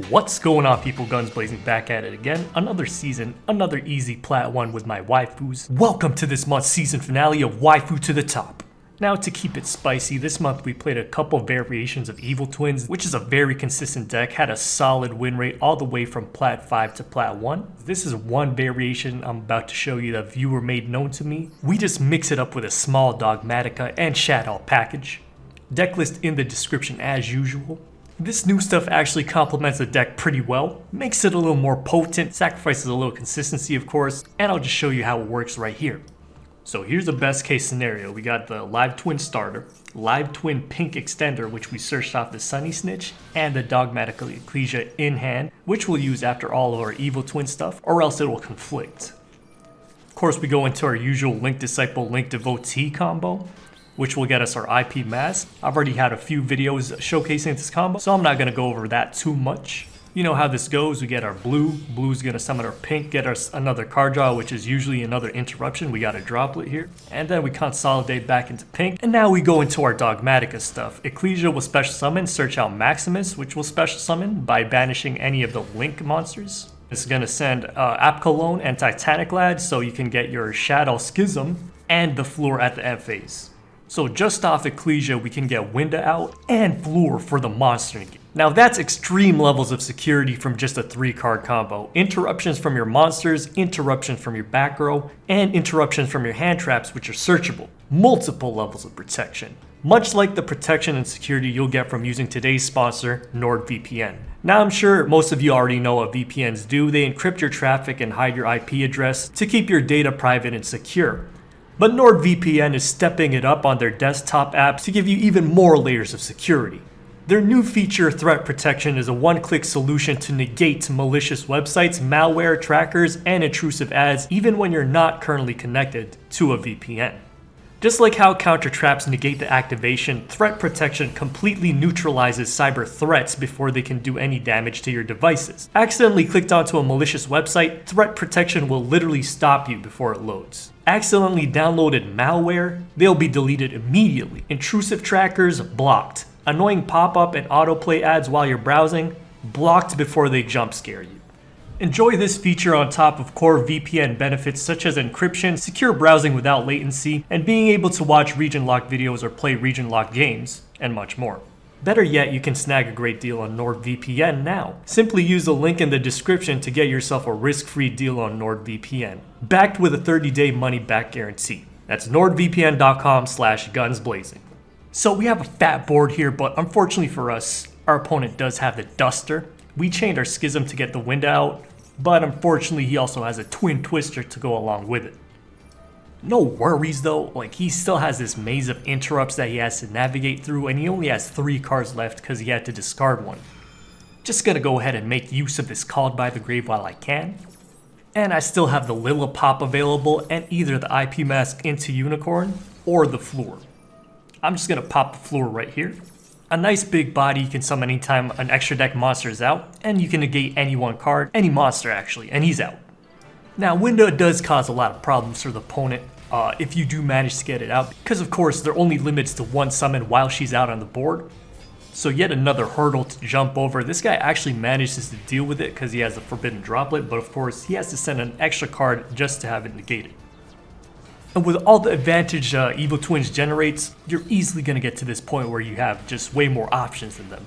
What's going on, people? Guns blazing, back at it again. Another season, another easy Plat 1 with my waifus. Welcome to this month's season finale of Waifu to the Top. Now, to keep it spicy, this month we played a couple variations of Evil Twins, which is a very consistent deck, had a solid win rate all the way from Plat 5 to Plat 1. This is one variation I'm about to show you that viewer made known to me. We just mix it up with a small Dogmatika and Shaddoll package. Deck list in the description as usual. This new stuff actually complements the deck pretty well, makes it a little more potent, sacrifices a little consistency of course, and I'll just show you how it works right here. So here's the best case scenario. We got the Live Twin starter, Live Twin Pink extender, which we searched off the Sunny Snitch, and the Dogmatika Ecclesia in hand, which we'll use after all of our Evil Twin stuff, or else it will conflict. Of course, we go into our usual Link Disciple, Link Devotee combo, which will get us our IP mask. I've already had a few videos showcasing this combo, so I'm not going to go over that too much. You know how this goes. We get our blue, blue's going to summon our pink, get us another card draw, which is usually another interruption. We got a droplet here, and then we consolidate back into pink, and now we go into our Dogmatika stuff. Ecclesia will special summon, search out Maximus, which will special summon by banishing any of the Link monsters. It's going to send Apkallone and Titaniklad, so you can get your Shaddoll Schism and the Fleur at the end phase. So just off Ecclesia, we can get Winda out and Fleur for the monster. Now that's extreme levels of security from just a 3-card combo. Interruptions from your monsters, interruptions from your back row, and interruptions from your hand traps, which are searchable. Multiple levels of protection. Much like the protection and security you'll get from using today's sponsor, NordVPN. Now I'm sure most of you already know what VPNs do. They encrypt your traffic and hide your IP address to keep your data private and secure. But NordVPN is stepping it up on their desktop apps to give you even more layers of security. Their new feature, Threat Protection, is a one-click solution to negate malicious websites, malware, trackers, and intrusive ads even when you're not currently connected to a VPN. Just like how counter traps negate the activation, Threat Protection completely neutralizes cyber threats before they can do any damage to your devices. Accidentally clicked onto a malicious website, Threat Protection will literally stop you before it loads. Accidentally downloaded malware, they'll be deleted immediately. Intrusive trackers, blocked. Annoying pop-up and autoplay ads while you're browsing, blocked before they jump scare you. Enjoy this feature on top of core VPN benefits such as encryption, secure browsing without latency, and being able to watch region-locked videos or play region-locked games, and much more. Better yet, you can snag a great deal on NordVPN now. Simply use the link in the description to get yourself a risk-free deal on NordVPN, backed with a 30-day money-back guarantee. That's nordvpn.com/gunsblazing. So we have a fat board here, but unfortunately for us, our opponent does have the Duster. We chained our Schism to get the Winda out, but unfortunately he also has a Twin Twister to go along with it. No worries though, like he still has this maze of interrupts that he has to navigate through, and he only has 3 cards left because he had to discard one. Just gonna go ahead and make use of this Called by the Grave while I can. And I still have the Lil-la pop available and either the IP mask into Unicorn or the Fleur. I'm just gonna pop the Fleur right here. A nice big body you can summon anytime an extra deck monster is out, and you can negate any one card, any monster actually, and he's out. Now Winda does cause a lot of problems for the opponent if you do manage to get it out, because of course there are only limits to 1 summon while she's out on the board. So yet another hurdle to jump over. This guy actually manages to deal with it because he has the Forbidden Droplet, but of course he has to send an extra card just to have it negated. And with all the advantage Evil Twins generates, you're easily going to get to this point where you have just way more options than them.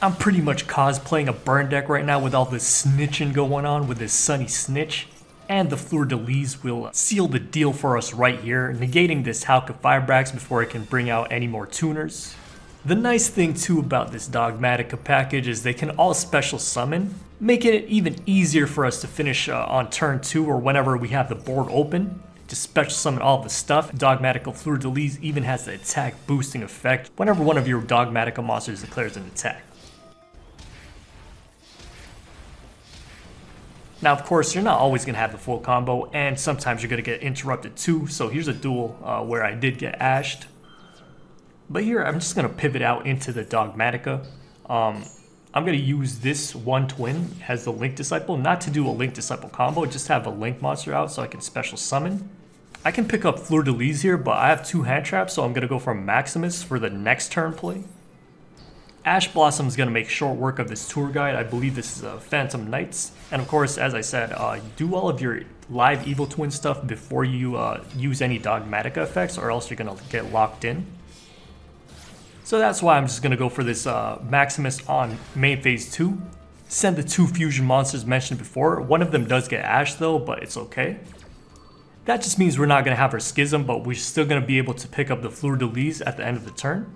I'm pretty much cosplaying a burn deck right now with all this snitching going on with this Sunny Snitch. And the Fleurdelis will seal the deal for us right here, negating this Hulk of Firebrax before it can bring out any more tuners. The nice thing too about this Dogmatika package is they can all special summon, making it even easier for us to finish on turn 2 or whenever we have the board open. To special summon all the stuff. Dogmatika Fleurdelis even has the attack boosting effect whenever one of your Dogmatika monsters declares an attack. Now of course you're not always going to have the full combo, and sometimes you're going to get interrupted too, so here's a duel where I did get ashed. But here I'm just going to pivot out into the Dogmatika. I'm going to use this one twin as the Link Disciple, not to do a Link Disciple combo, just have a Link monster out so I can special summon. I can pick up Fleurdelis here, but I have 2 hand traps, so I'm going to go for Maximus for the next turn play. Ash Blossom is going to make short work of this tour guide. I believe this is Phantom Knights. And of course, as I said, do all of your live Evil Twin stuff before you use any Dogmatika effects, or else you're going to get locked in. So that's why I'm just going to go for this Maximus on main phase 2. Send the 2 fusion monsters mentioned before. One of them does get Ash though, but it's okay. That just means we're not going to have our Schism, but we're still going to be able to pick up the Fleurdelis at the end of the turn.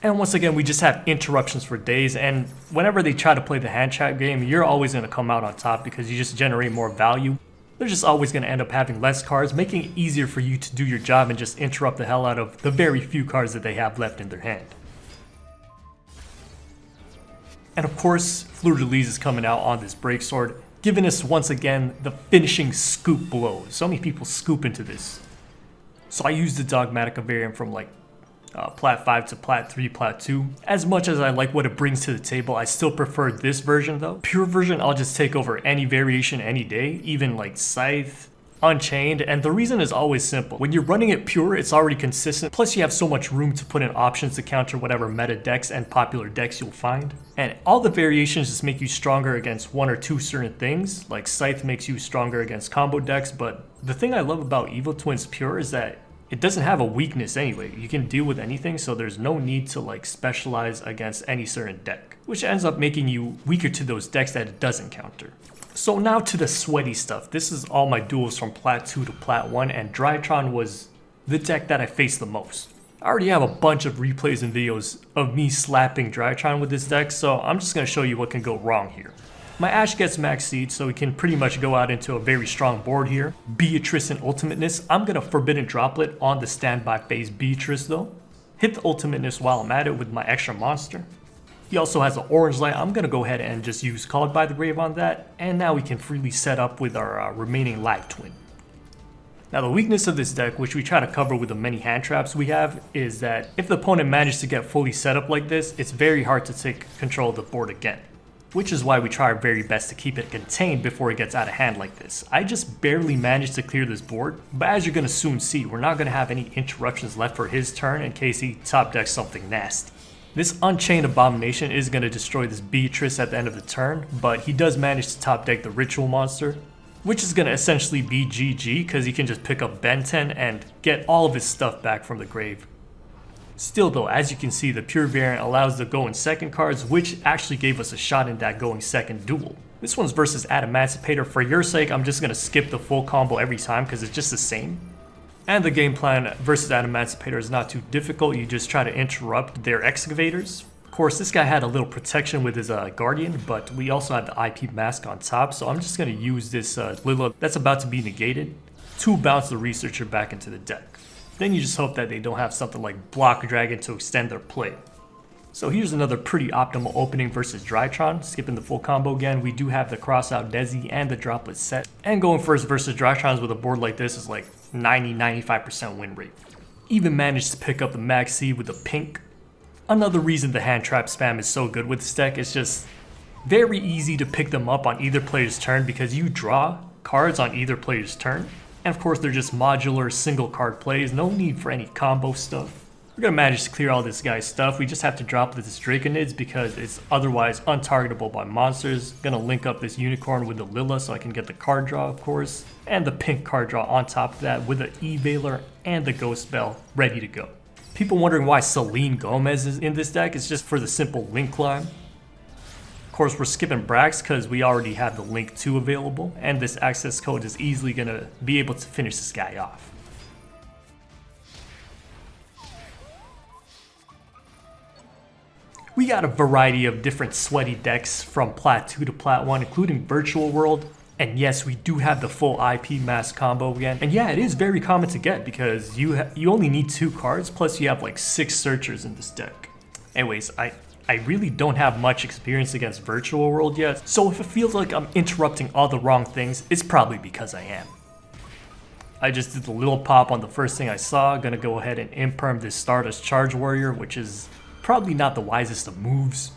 And once again, we just have interruptions for days, and whenever they try to play the hand trap game, you're always going to come out on top because you just generate more value. They're just always going to end up having less cards, making it easier for you to do your job and just interrupt the hell out of the very few cards that they have left in their hand. And of course, Fleurdelis is coming out on this Breaksword, giving us once again the finishing scoop blow. So many people scoop into this. So I used the Dogmatika variant from like Plat 5 to Plat 3, Plat 2. As much as I like what it brings to the table, I still prefer this version though. Pure version, I'll just take over any variation any day, even like Scythe, Unchained, and the reason is always simple. When you're running it pure, it's already consistent, plus you have so much room to put in options to counter whatever meta decks and popular decks you'll find. And all the variations just make you stronger against 1 or 2 certain things, like Scythe makes you stronger against combo decks, but the thing I love about Evil Twins Pure is that it doesn't have a weakness anyway. You can deal with anything, so there's no need to like specialize against any certain deck, which ends up making you weaker to those decks that it doesn't counter. So now to the sweaty stuff. This is all my duels from Plat 2 to Plat 1, and Drytron was the deck that I faced the most. I already have a bunch of replays and videos of me slapping Drytron with this deck, so I'm just going to show you what can go wrong here. My Ash gets max seed, so we can pretty much go out into a very strong board here. Beatrice and Ultimateness. I'm going to Forbidden Droplet on the standby phase Beatrice though. Hit the Ultimateness while I'm at it with my extra monster. He also has an Orange Light. I'm going to go ahead and just use Called by the Grave on that. And now we can freely set up with our remaining live twin. Now the weakness of this deck, which we try to cover with the many hand traps we have, is that if the opponent manages to get fully set up like this, it's very hard to take control of the board again. Which is why we try our very best to keep it contained before it gets out of hand like this. I just barely managed to clear this board, but as you're going to soon see, we're not going to have any interruptions left for his turn in case he top decks something nasty. This Unchained Abomination is going to destroy this Beatrice at the end of the turn, but he does manage to top deck the Ritual monster, which is going to essentially be GG because he can just pick up Ben 10 and get all of his stuff back from the grave. Still though, as you can see, the pure variant allows the go in second cards, which actually gave us a shot in that going second duel. This one's versus Adamantipator. For your sake, I'm just going to skip the full combo every time because it's just the same. And the game plan versus Adamantipator is not too difficult. You just try to interrupt their excavators. Of course, this guy had a little protection with his Guardian, but we also have the IP mask on top, so I'm just going to use this Lil-la that's about to be negated to bounce the Researcher back into the deck. Then you just hope that they don't have something like Block Dragon to extend their play. So here's another pretty optimal opening versus Drytron. Skipping the full combo again, we do have the Crossout Desi and the Droplet set. And going first versus Drytrons with a board like this is like 90-95% win rate. Even managed to pick up the Maxx seed with the pink. Another reason the hand trap spam is so good with this deck is just very easy to pick them up on either player's turn because you draw cards on either player's turn. And of course, they're just modular single card plays, no need for any combo stuff. We're going to manage to clear all this guy's stuff. We just have to drop this Draconids because it's otherwise untargetable by monsters. Going to link up this Unicorn with the Lil-la so I can get the card draw, of course. And the pink card draw on top of that with the E-Veiler and the Ghost Bell ready to go. People wondering why Selene Gomez is in this deck. It's just for the simple Link climb. Of course, we're skipping Brax because we already have the Link 2 available, and this access code is easily going to be able to finish this guy off. We got a variety of different sweaty decks from Plat 2 to Plat 1, including Virtual World, and yes, we do have the full IP mask combo again. And yeah, it is very common to get because you only need 2 cards, plus you have like 6 searchers in this deck. Anyways, I really don't have much experience against Virtual World yet, so if it feels like I'm interrupting all the wrong things, it's probably because I am. I just did the little pop on the first thing I saw. Gonna go ahead and imperm this Stardust Charge Warrior, which is probably not the wisest of moves.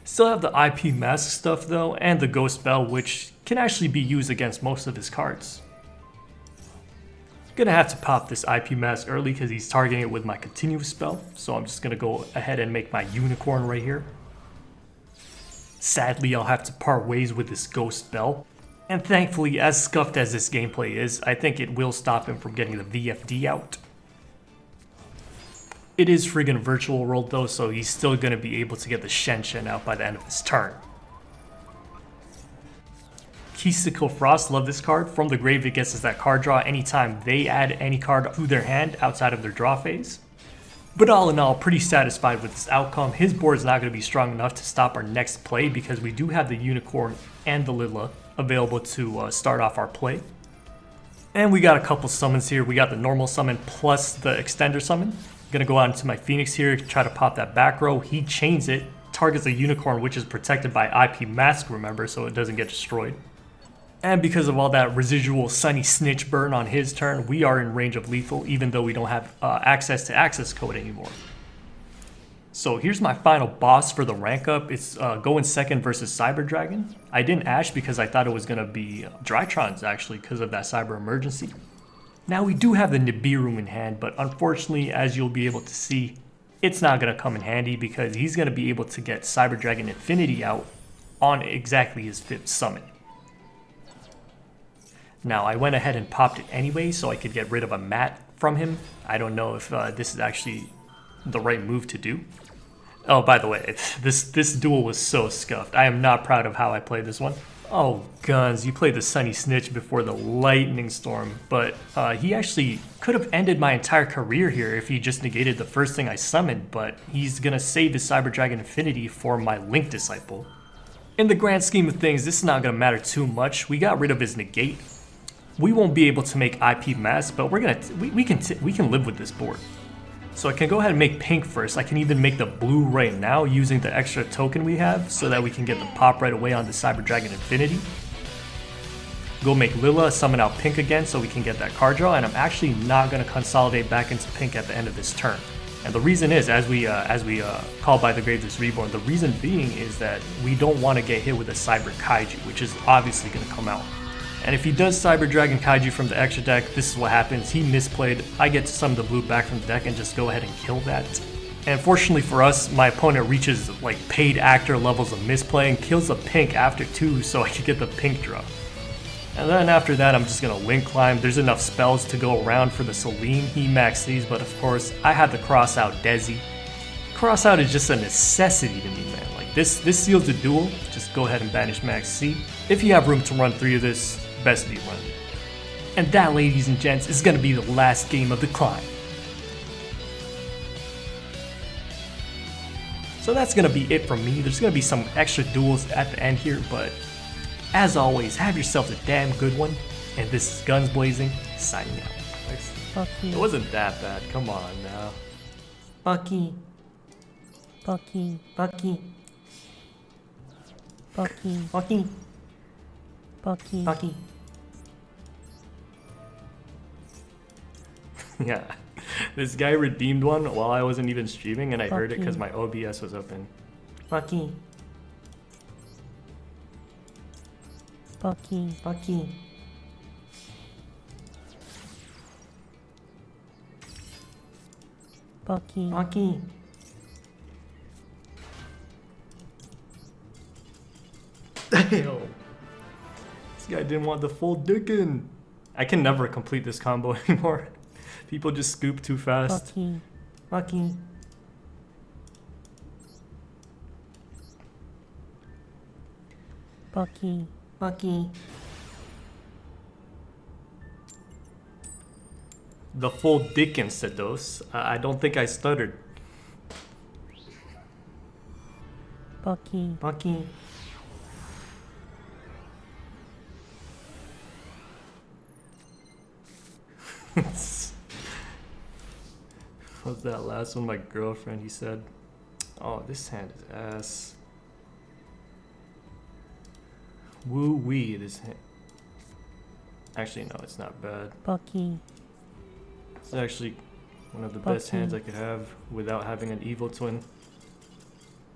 Still have the IP mask stuff though, and the Ghost Bell, which can actually be used against most of his cards. Gonna have to pop this IP mask early because he's targeting it with my continuous spell. So I'm just gonna go ahead and make my unicorn right here. Sadly, I'll have to part ways with this ghost spell. And thankfully, as scuffed as this gameplay is, I think it will stop him from getting the VFD out. It is friggin' virtual world though, so he's still gonna be able to get the Shen out by the end of his turn. Ki-sikil Frost, love this card. From the grave, it gets us that card draw anytime they add any card to their hand outside of their draw phase. But all in all, pretty satisfied with this outcome. His board is not going to be strong enough to stop our next play because we do have the Unicorn and the Lil-la available to start off our play. And we got a couple summons here. We got the normal summon plus the extender summon. Gonna go out into my Phoenix here, try to pop that back row. He chains it, targets a Unicorn, which is protected by IP Mask, remember, so it doesn't get destroyed. And because of all that residual Sunny Snitch burn on his turn, we are in range of lethal, even though we don't have access to Accesscode anymore. So here's my final boss for the rank up. It's going second versus Cyber Dragon. I didn't Ash because I thought it was gonna be Drytrons actually because of that Cyber Emergency. Now we do have the Nibiru in hand, but unfortunately, as you'll be able to see, it's not gonna come in handy because he's gonna be able to get Cyber Dragon Infinity out on exactly his 5th summon. Now, I went ahead and popped it anyway so I could get rid of a mat from him. I don't know if this is actually the right move to do. Oh, by the way, this duel was so scuffed. I am not proud of how I played this one. Oh, guns, you played the Sunny Snitch before the Lightning Storm, but he actually could have ended my entire career here if he just negated the first thing I summoned, but he's gonna save his Cyber Dragon Infinity for my Link Disciple. In the grand scheme of things, this is not gonna matter too much. We got rid of his negate. We won't be able to make IP Mask, but we can live with this board. So I can go ahead and make pink first. I can even make the blue right now using the extra token we have so that we can get the pop right away on the Cyber Dragon Infinity. Go make Lil-la, summon out pink again so we can get that card draw, and I'm actually not going to consolidate back into pink at the end of this turn. And the reason is, as we call by the grave this reborn, the reason being is that we don't want to get hit with a Cyber Kaiju, which is obviously going to come out. And if he does Cyber Dragon Kaiju from the extra deck, this is what happens. He misplayed. I get to summon the blue back from the deck and just go ahead and kill that. And fortunately for us, my opponent reaches like paid actor levels of misplay and kills the pink after 2 so I can get the pink draw. And then after that, I'm just going to Link Climb. There's enough spells to go around for the Celine. He maxed these, but of course, I had the Crossout Desi. Crossout is just a necessity to me, man. Like this seals the duel. Just go ahead and banish Maxx C. If you have room to run 3 of this, best be run. And that, ladies and gents, is going to be the last game of the climb. So that's going to be it from me. There's going to be some extra duels at the end here, but as always, have yourself a damn good one. And this is Gunsblazing, signing out. It wasn't that bad, come on now. Bucky. Bucky. Bucky. Bucky. Bucky. Bucky. Bucky. Yeah, this guy redeemed one while I wasn't even streaming and I heard it because my OBS was open. Bucky. Bucky. Bucky. Bucky. Bucky. Damn. This guy didn't want the full dickin'. I can never complete this combo anymore. People just scoop too fast. Bucky. Bucky. Bucky. Bucky. The full dickin', Sedos. I don't think I stuttered. Bucky. Bucky. Was that last one my girlfriend? He said, "Oh, this hand is ass." Woo wee, this hand. Actually, no, it's not bad. Bucky. It's actually one of the best hands I could have without having an evil twin.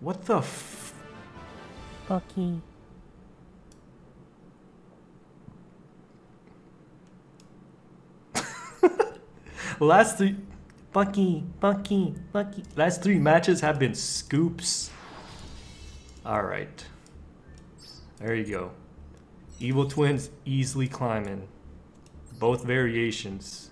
What the f? Bucky. Last three Bucky. last three matches have been scoops. Alright. There you go. Evil twins easily climbing. Both variations.